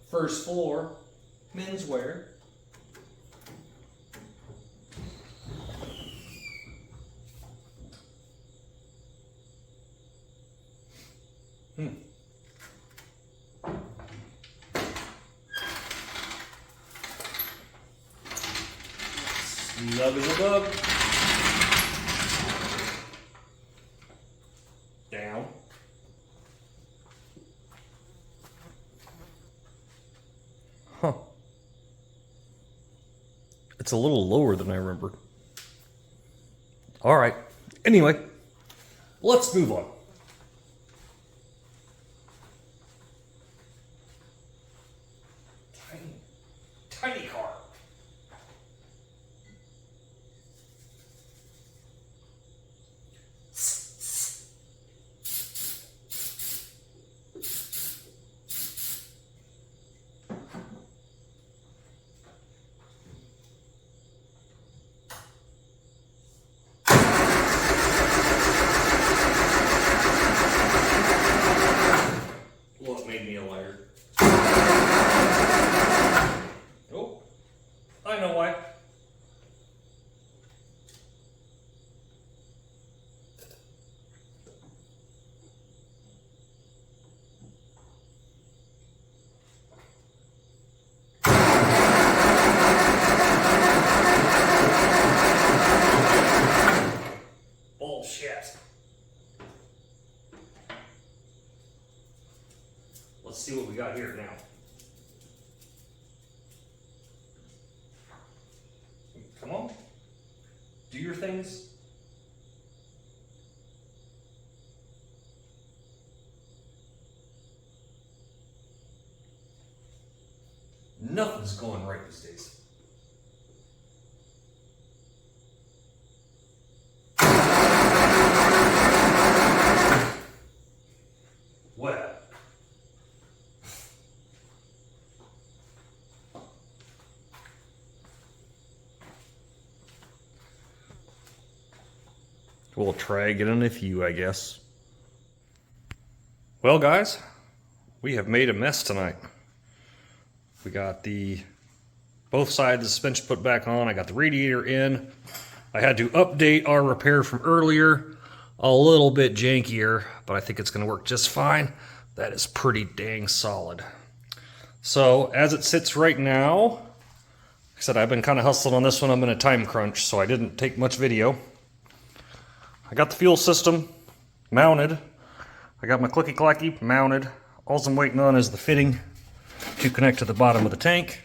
First floor, menswear. Snug as a bug. Down. Huh. It's a little lower than I remembered. All right. Anyway, let's move on. Tiny car. Well, it made me a liar. Oh, I know why. Bullshit. Let's see what we got here now. Come on. Do your things. Nothing's going right these days. Well. We'll try getting a few, I guess. Well, guys, we have made a mess tonight. We got both sides of the suspension put back on. I got the radiator in. I had to update our repair from earlier. A little bit jankier, but I think it's going to work just fine. That is pretty dang solid. So, as it sits right now, like I said, I've been kind of hustling on this one. I'm in a time crunch, so I didn't take much video. I got the fuel system mounted. I got my clicky-clacky mounted. All I'm waiting on is the fitting to connect to the bottom of the tank.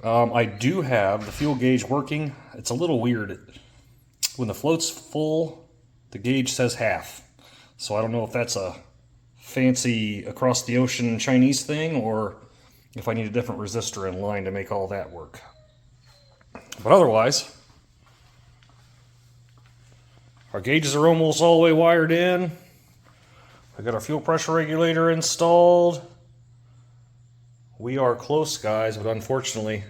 I do have the fuel gauge working. It's a little weird. When the float's full, the gauge says half. So I don't know if that's a fancy across the ocean Chinese thing or if I need a different resistor in line to make all that work. But otherwise, our gauges are almost all the way wired in. I got our fuel pressure regulator installed. We are close, guys, but unfortunately, I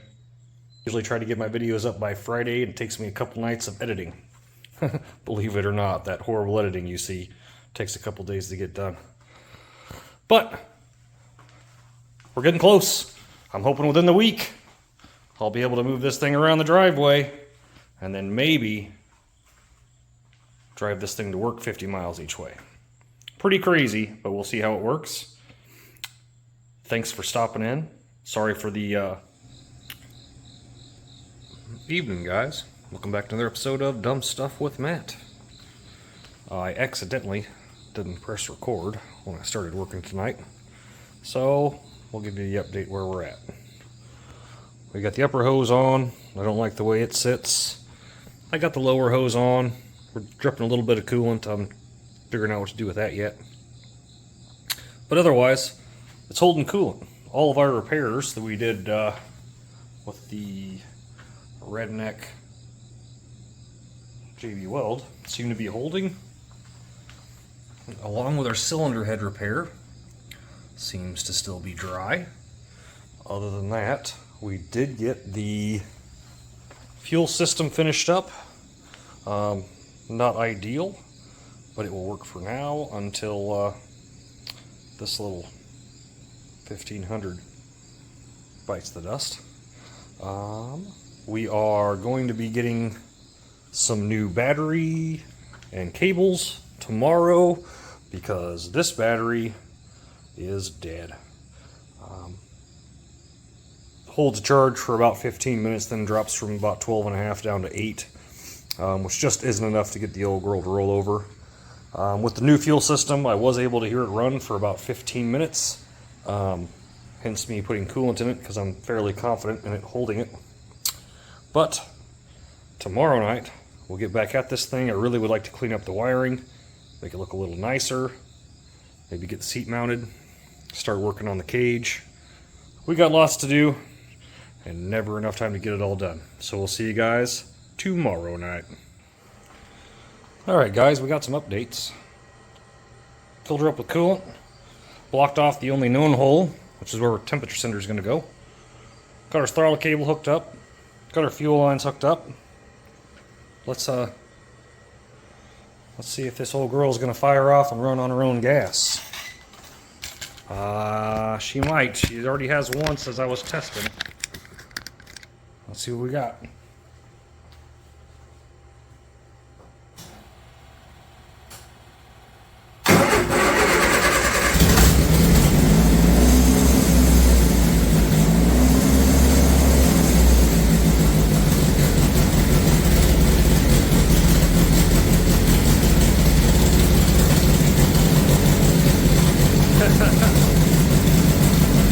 usually try to get my videos up by Friday, and it takes me a couple nights of editing. Believe it or not, that horrible editing you see takes a couple days to get done. But we're getting close. I'm hoping within the week I'll be able to move this thing around the driveway and then maybe drive this thing to work 50 miles each way. Pretty crazy, but we'll see how it works. Thanks for stopping in. Sorry for the evening, guys. Welcome back to another episode of Dumb Stuff with Matt. I accidentally didn't press record when I started working tonight, so we'll give you the update where we're at. We got the upper hose on. I don't like the way it sits. I got the lower hose on. We're dripping a little bit of coolant. I'm figuring out what to do with that yet. But otherwise, it's holding coolant. All of our repairs that we did with the Redneck JB Weld seem to be holding. Along with our cylinder head repair, seems to still be dry. Other than that, we did get the fuel system finished up. Not ideal, but it will work for now until this little 1500 bites the dust. We are going to be getting some new battery and cables tomorrow because this battery is dead. Holds a charge for about 15 minutes, then drops from about 12.5 down to 8, which just isn't enough to get the old girl to roll over. With the new fuel system, I was able to hear it run for about 15 minutes, hence me putting coolant in it because I'm fairly confident in it holding it. But tomorrow night, we'll get back at this thing. I really would like to clean up the wiring, make it look a little nicer, maybe get the seat mounted, start working on the cage. We got lots to do and never enough time to get it all done. So we'll see you guys tomorrow night. Alright guys, we got some updates. Filled her up with coolant, blocked off the only known hole, which is where our temperature sender is going to go. Got our throttle cable hooked up, got our fuel lines hooked up. Let's see if this old girl is going to fire off and run on her own gas. She might. She already has once as I was testing. Let's see what we got.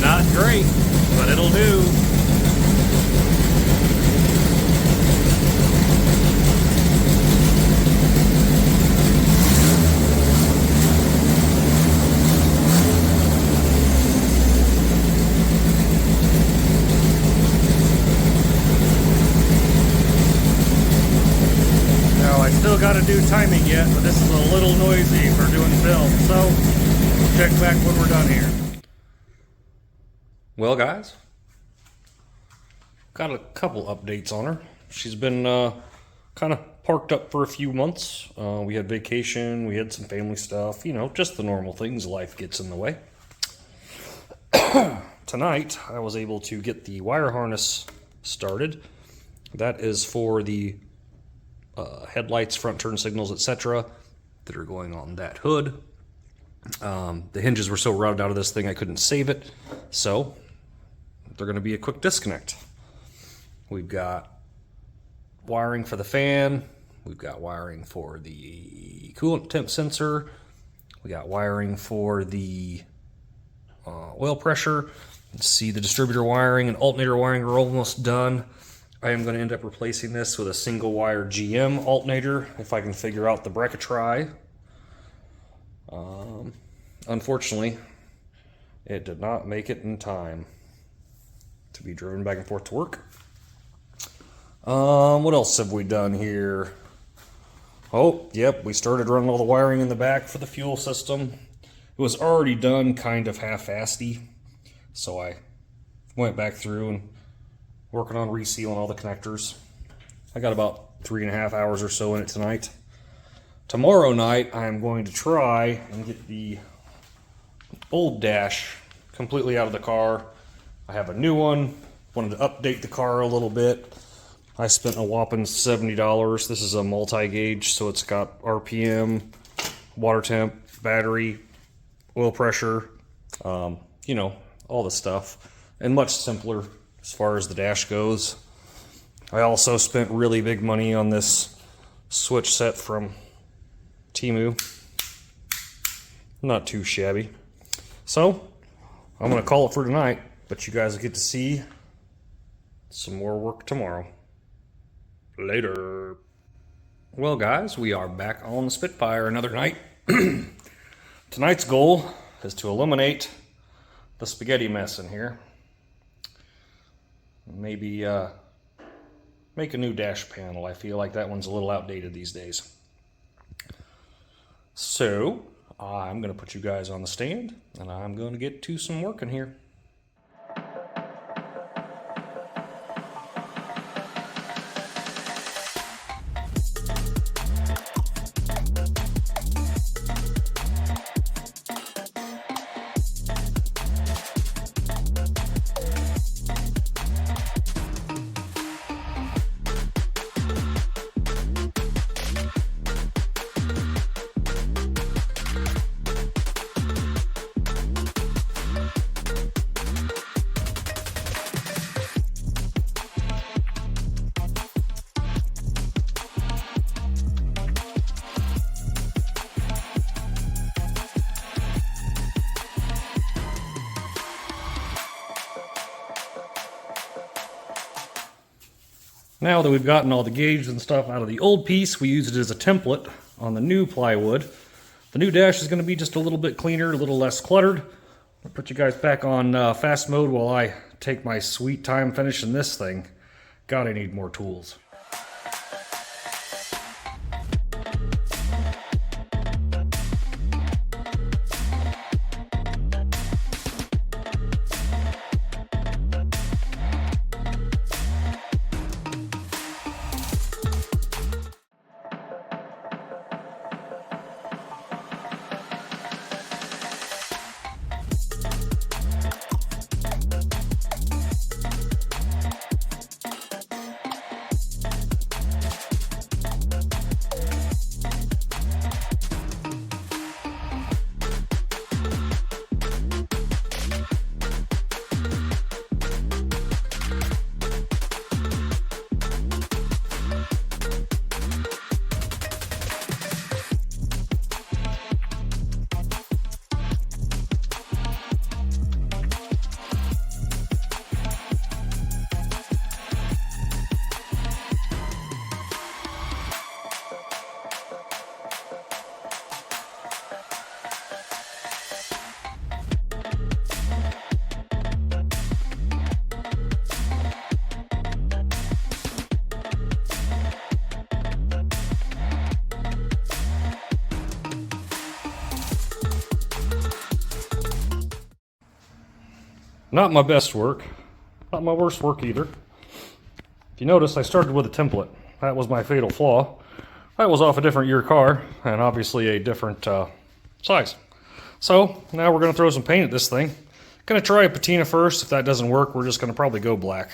Not great, but it'll do. Now I still got to do timing yet, but this is a little noisy for doing film, so we'll check back when we're done here. Well guys, got a couple updates on her. She's been kind of parked up for a few months. We had vacation, we had some family stuff, you know, just the normal things, life gets in the way. Tonight, I was able to get the wire harness started. That is for the headlights, front turn signals, etc. that are going on that hood. The hinges were so routed out of this thing I couldn't save it, so they're going to be a quick disconnect. We've got wiring for the fan, we've got wiring for the coolant temp sensor, we got wiring for the oil pressure. Let's see, the distributor wiring and alternator wiring are almost done. I am going to end up replacing this with a single wire GM alternator if I can figure out the bracketry. Unfortunately, it did not make it in time to be driven back and forth to work. What else have we done here? Oh, yep, we started running all the wiring in the back for the fuel system. It was already done kind of half-assedy, so I went back through and working on resealing all the connectors. I got about 3.5 hours or so in it tonight. Tomorrow night, I'm going to try and get the old dash completely out of the car. I have a new one. Wanted to update the car a little bit. I spent a whopping $70. This is a multi-gauge, so it's got RPM, water temp, battery, oil pressure, you know, all the stuff. And much simpler as far as the dash goes. I also spent really big money on this switch set from Temu. Not too shabby. So, I'm going to call it for tonight, but you guys will get to see some more work tomorrow. Later. Well guys, we are back on the Spitfire another night. Tonight's goal is to eliminate the spaghetti mess in here. Maybe make a new dash panel. I feel like that one's a little outdated these days. So, I'm going to put you guys on the stand, and I'm going to get to some work in here. Now that we've gotten all the gauges and stuff out of the old piece, we use it as a template on the new plywood. The new dash is going to be just a little bit cleaner, a little less cluttered. I'll put you guys back on fast mode while I take my sweet time finishing this thing. God, I need more tools. Not my best work, not my worst work either. If you notice, I started with a template. That was my fatal flaw. That was off a different year car, and obviously a different size. So, now we're going to throw some paint at this thing. Going to try a patina first. If that doesn't work, we're just going to probably go black.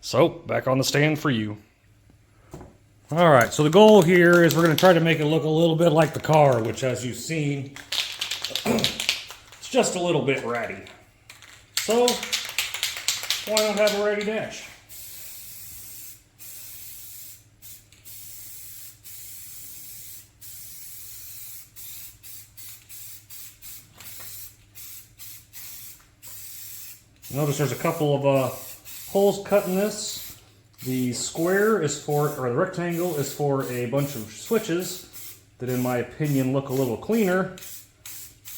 So, back on the stand for you. Alright, so the goal here is we're going to try to make it look a little bit like the car, which as you've seen, it's just a little bit ratty. So, why not have a ratty dash? Notice there's a couple of holes cut in this. The square is for, or the rectangle is for a bunch of switches that in my opinion look a little cleaner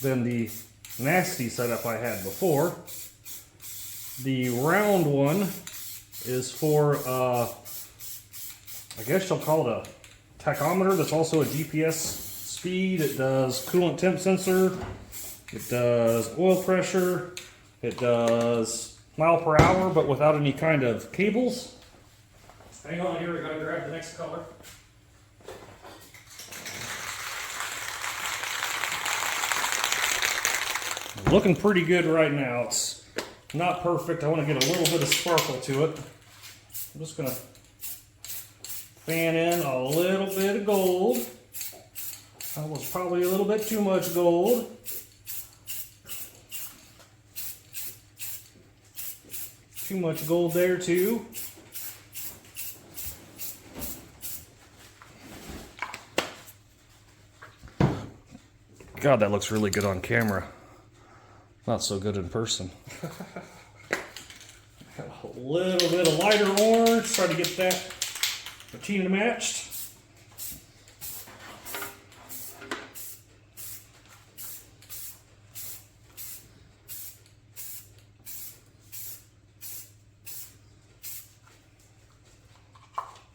than the nasty setup I had before. The round one is for, I guess you'll call it a tachometer. That's also a GPS speed. It does coolant temp sensor. It does oil pressure. It does mile per hour, but without any kind of cables. Hang on here, we gotta grab the next color. Looking pretty good right now. It's not perfect. I want to get a little bit of sparkle to it. I'm just going to fan in a little bit of gold. That was probably a little bit too much gold. Too much gold there too. God, that looks really good on camera. Not so good in person. Got a little bit of lighter orange, try to get that patina matched.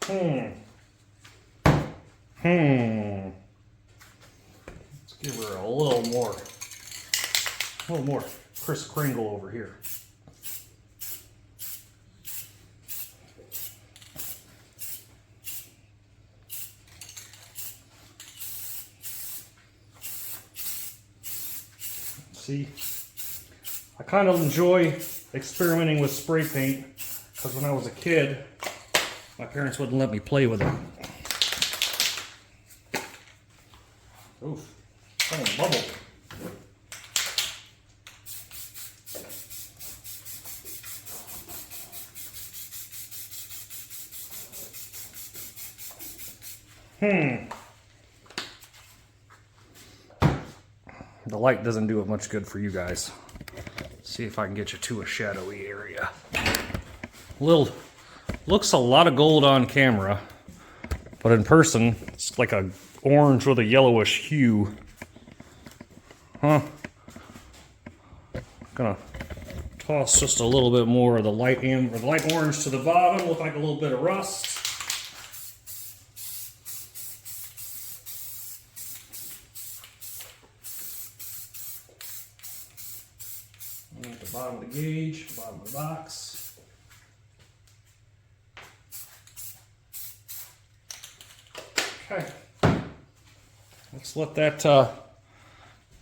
Let's give her a little more Kris Kringle over here. See, I kind of enjoy experimenting with spray paint because when I was a kid, my parents wouldn't let me play with it. Oof, kind of bubble. The light doesn't do it much good for you guys. Let's see if I can get you to a shadowy area. Looks a lot of gold on camera, but in person, it's like a orange with a yellowish hue. Huh. Gonna toss just a little bit more of the light amber, the light orange to the bottom. Look like a little bit of rust. And at the bottom of the gauge, bottom of the box. Okay. Let's let that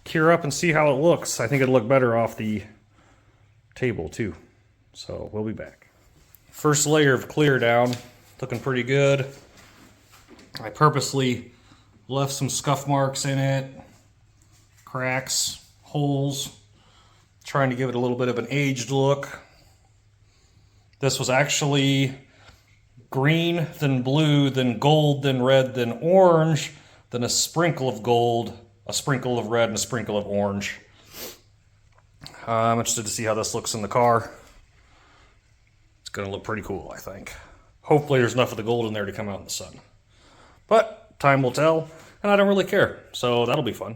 cure up and see how it looks. I think it'd look better off the table too. So we'll be back. First layer of clear down, looking pretty good. I purposely left some scuff marks in it, cracks, holes, trying to give it a little bit of an aged look. This was actually green, then blue, then gold, then red, then orange, then a sprinkle of gold, a sprinkle of red, and a sprinkle of orange. I'm interested to see how this looks in the car. It's going to look pretty cool, I think. Hopefully there's enough of the gold in there to come out in the sun. But time will tell, and I don't really care, so that'll be fun.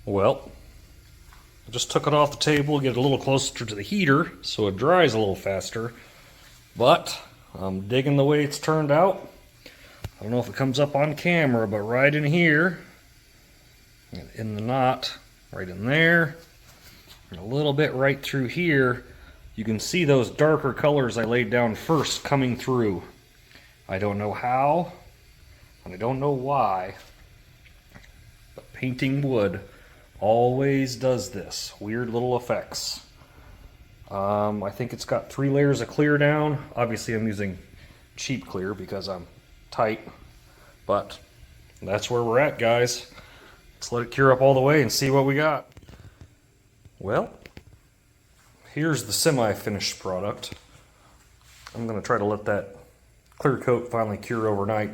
Well, I just took it off the table, get it a little closer to the heater so it dries a little faster. But I'm digging the way it's turned out. I don't know if it comes up on camera, but right in here, in the knot, right in there, and a little bit right through here, you can see those darker colors I laid down first coming through. I don't know how, and I don't know why, but painting wood always does this. Weird little effects. I think it's got 3 layers of clear down. Obviously I'm using cheap clear because I'm tight, but that's where we're at, guys. Let's let it cure up all the way and see what we got. Well, here's the semi-finished product. I'm going to try to let that clear coat finally cure overnight,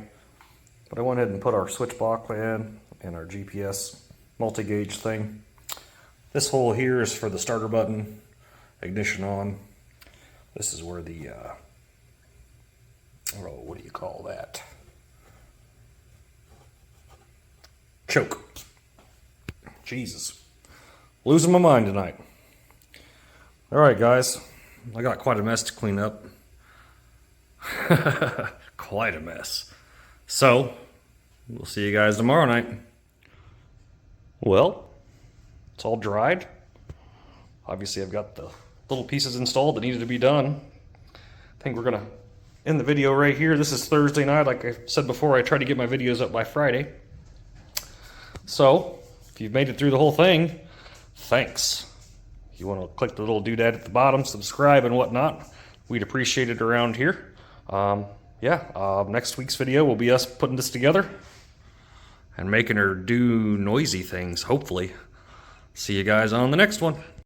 but I went ahead and put our switch block in and our GPS multi-gauge thing. This hole here is for the starter button, ignition on. This is where the what do you call that? Choke. Jesus. Losing my mind tonight. Alright guys, I got quite a mess to clean up. Quite a mess. So, we'll see you guys tomorrow night. Well, it's all dried. Obviously I've got the little pieces installed that needed to be done. I think we're gonna end the video right here. This is Thursday night. Like I said before, I try to get my videos up by Friday. So, if you've made it through the whole thing, thanks. If you want to click the little doodad at the bottom, subscribe and whatnot, we'd appreciate it around here. Next week's video will be us putting this together and making her do noisy things, hopefully. See you guys on the next one.